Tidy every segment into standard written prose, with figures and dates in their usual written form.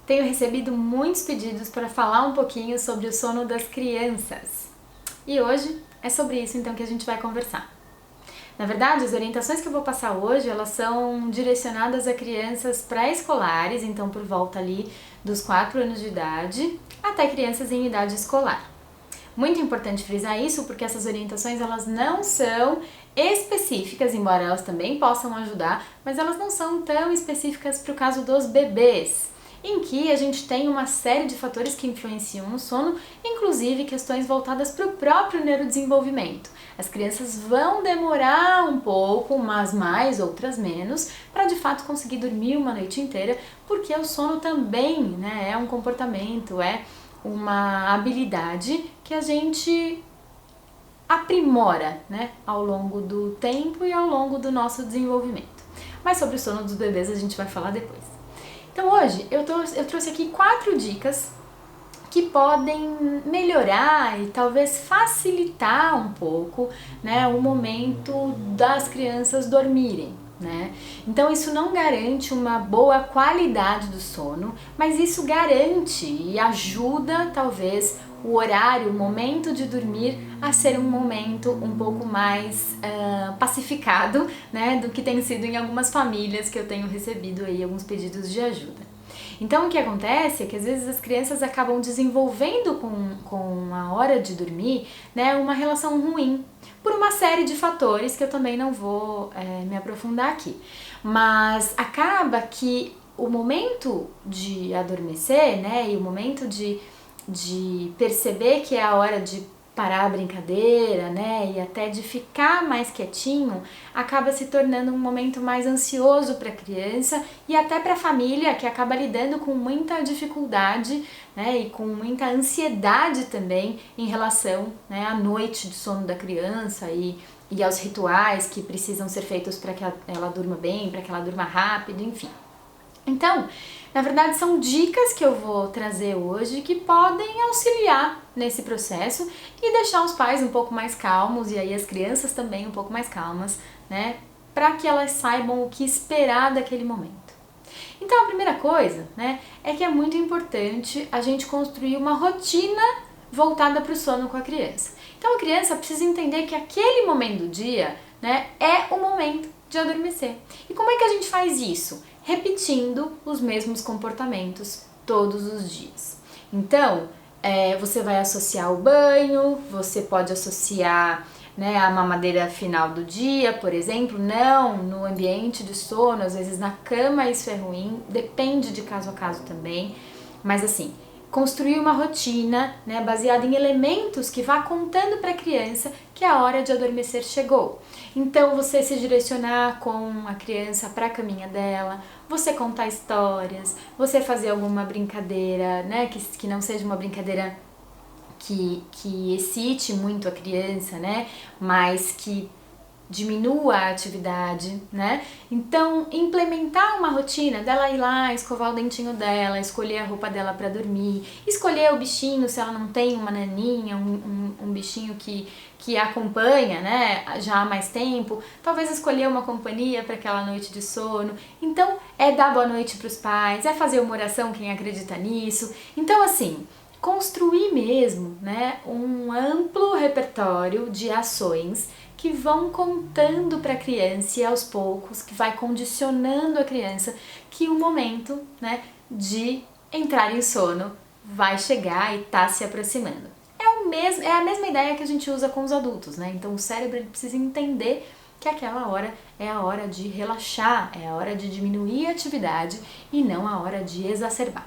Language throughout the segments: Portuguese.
Tenho recebido muitos pedidos para falar um pouquinho sobre o sono das crianças. E hoje é sobre isso então que a gente vai conversar. Na verdade, as orientações que eu vou passar hoje, elas são direcionadas a crianças pré-escolares, então por volta ali dos 4 anos de idade, até crianças em idade escolar. Muito importante frisar isso porque essas orientações elas não são específicas, embora elas também possam ajudar, mas elas não são tão específicas para o caso dos bebês, em que a gente tem uma série de fatores que influenciam no sono, inclusive questões voltadas para o próprio neurodesenvolvimento. As crianças vão demorar um pouco, umas mais, outras menos, para de fato conseguir dormir uma noite inteira, porque o sono também, né, é um comportamento, é uma habilidade que a gente aprimora, né, ao longo do tempo e ao longo do nosso desenvolvimento. Mas sobre o sono dos bebês a gente vai falar depois. Então hoje eu trouxe aqui 4 dicas que podem melhorar e talvez facilitar um pouco, né, o momento das crianças dormirem, né? Então isso não garante uma boa qualidade do sono, mas isso garante e ajuda talvez o horário, o momento de dormir a ser um momento um pouco mais pacificado, né, do que tem sido em algumas famílias que eu tenho recebido aí alguns pedidos de ajuda. Então o que acontece é que às vezes as crianças acabam desenvolvendo com a hora de dormir, né, uma relação ruim, por uma série de fatores que eu também não vou me aprofundar aqui. Mas acaba que o momento de adormecer, né, e o momento de perceber que é a hora de parar a brincadeira, né, e até de ficar mais quietinho, acaba se tornando um momento mais ansioso para a criança e até para a família, que acaba lidando com muita dificuldade, né, e com muita ansiedade também em relação, né, à noite de sono da criança e aos rituais que precisam ser feitos para que ela durma bem, para que ela durma rápido, enfim. Então, na verdade, são dicas que eu vou trazer hoje que podem auxiliar nesse processo e deixar os pais um pouco mais calmos e aí as crianças também um pouco mais calmas, né, para que elas saibam o que esperar daquele momento. Então, a primeira coisa, né, é que é muito importante a gente construir uma rotina voltada para o sono com a criança. Então, a criança precisa entender que aquele momento do dia, né, é o momento de adormecer. E como é que a gente faz isso? Repetindo os mesmos comportamentos todos os dias. Então, você vai associar o banho, você pode associar, né, a mamadeira final do dia, por exemplo, não no ambiente de sono, às vezes na cama isso é ruim, depende de caso a caso também, mas assim, construir uma rotina, né, baseada em elementos que vá contando para a criança que a hora de adormecer chegou. Então você se direcionar com a criança para a caminha dela, você contar histórias, você fazer alguma brincadeira, né, que não seja uma brincadeira que excite muito a criança, né, mas que diminua a atividade, né? Então, implementar uma rotina dela ir lá, escovar o dentinho dela, escolher a roupa dela para dormir, escolher o bichinho, se ela não tem uma naninha, um bichinho que a acompanha, né, já há mais tempo, talvez escolher uma companhia para aquela noite de sono. Então, é dar boa noite para os pais, é fazer uma oração, quem acredita nisso. Então, assim, construir mesmo, né, um amplo repertório de ações que vão contando para a criança e aos poucos, que vai condicionando a criança que o momento, né, de entrar em sono vai chegar e está se aproximando. É a mesma ideia que a gente usa com os adultos, né? Então o cérebro ele precisa entender que aquela hora é a hora de relaxar, é a hora de diminuir a atividade e não a hora de exacerbar.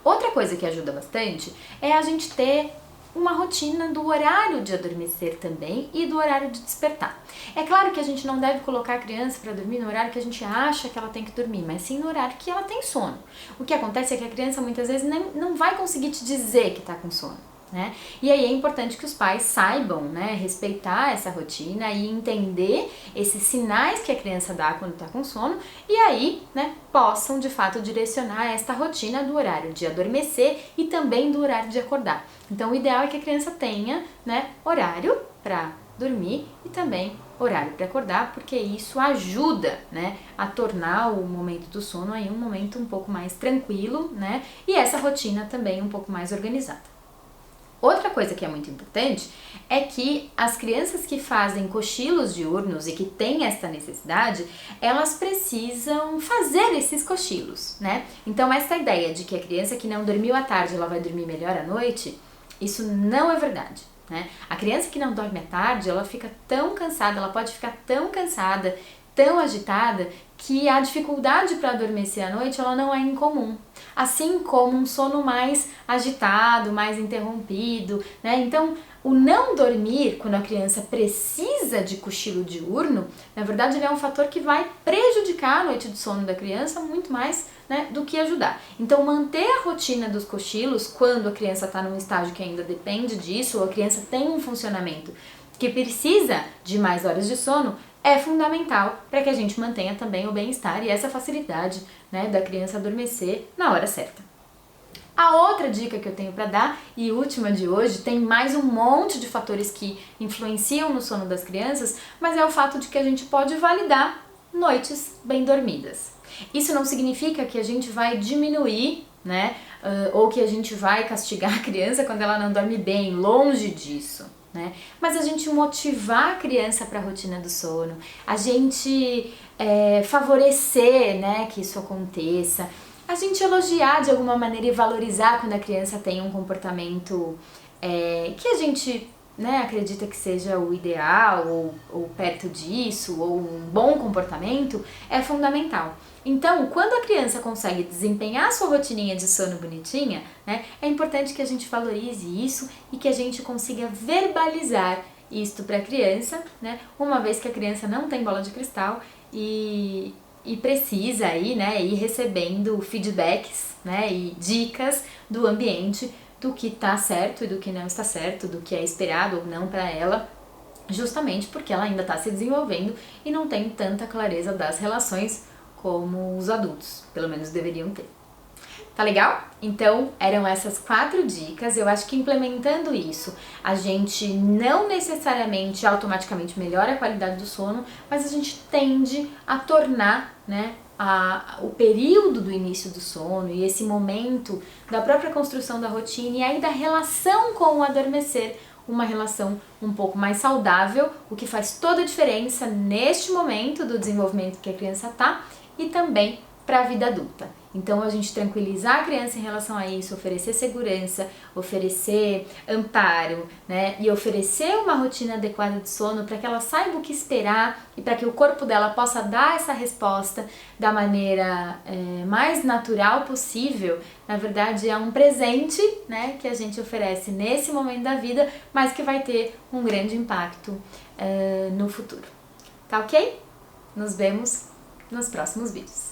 Outra coisa que ajuda bastante é a gente ter uma rotina do horário de adormecer também e do horário de despertar. É claro que a gente não deve colocar a criança para dormir no horário que a gente acha que ela tem que dormir, mas sim no horário que ela tem sono. O que acontece é que a criança muitas vezes não vai conseguir te dizer que está com sono, né? E aí é importante que os pais saibam, né, respeitar essa rotina e entender esses sinais que a criança dá quando está com sono e aí, né, possam de fato direcionar esta rotina do horário de adormecer e também do horário de acordar. Então o ideal é que a criança tenha, né, horário para dormir e também horário para acordar, porque isso ajuda, né, a tornar o momento do sono aí um momento um pouco mais tranquilo, né, e essa rotina também um pouco mais organizada. Outra coisa que é muito importante é que as crianças que fazem cochilos diurnos e que têm esta necessidade, elas precisam fazer esses cochilos, né? Então essa ideia de que a criança que não dormiu à tarde, ela vai dormir melhor à noite, isso não é verdade, né? A criança que não dorme à tarde, ela fica tão cansada, ela pode ficar tão cansada, tão agitada, que a dificuldade para adormecer à noite, ela não é incomum. Assim como um sono mais agitado, mais interrompido, né? Então, o não dormir, quando a criança precisa de cochilo diurno, na verdade ele é um fator que vai prejudicar a noite de sono da criança muito mais, né, do que ajudar. Então, manter a rotina dos cochilos, quando a criança está num estágio que ainda depende disso, ou a criança tem um funcionamento que precisa de mais horas de sono, é fundamental para que a gente mantenha também o bem-estar e essa facilidade, né, da criança adormecer na hora certa. A outra dica que eu tenho para dar, e última de hoje, tem mais um monte de fatores que influenciam no sono das crianças, mas é o fato de que a gente pode validar noites bem dormidas. Isso não significa que a gente vai diminuir, né, ou que a gente vai castigar a criança quando ela não dorme bem, longe disso. Né? Mas a gente motivar a criança para a rotina do sono, a gente favorecer, né, que isso aconteça, a gente elogiar de alguma maneira e valorizar quando a criança tem um comportamento que a gente, né, acredita que seja o ideal ou perto disso, ou um bom comportamento, é fundamental. Então, quando a criança consegue desempenhar a sua rotininha de sono bonitinha, né, é importante que a gente valorize isso e que a gente consiga verbalizar isto para a criança, né, uma vez que a criança não tem bola de cristal e precisa aí, né, ir recebendo feedbacks, né, e dicas do ambiente do que está certo e do que não está certo, do que é esperado ou não para ela, justamente porque ela ainda está se desenvolvendo e não tem tanta clareza das relações como os adultos, pelo menos deveriam ter. Tá legal? Então, eram essas 4 dicas. Eu acho que implementando isso, a gente não necessariamente automaticamente melhora a qualidade do sono, mas a gente tende a tornar, né, o período do início do sono e esse momento da própria construção da rotina e aí da relação com o adormecer uma relação um pouco mais saudável, o que faz toda a diferença neste momento do desenvolvimento que a criança está e também para a vida adulta. Então, a gente tranquilizar a criança em relação a isso, oferecer segurança, oferecer amparo, né? E oferecer uma rotina adequada de sono para que ela saiba o que esperar e para que o corpo dela possa dar essa resposta da maneira mais natural possível. Na verdade, é um presente, né, que a gente oferece nesse momento da vida, mas que vai ter um grande impacto no futuro. Tá ok? Nos vemos nos próximos vídeos.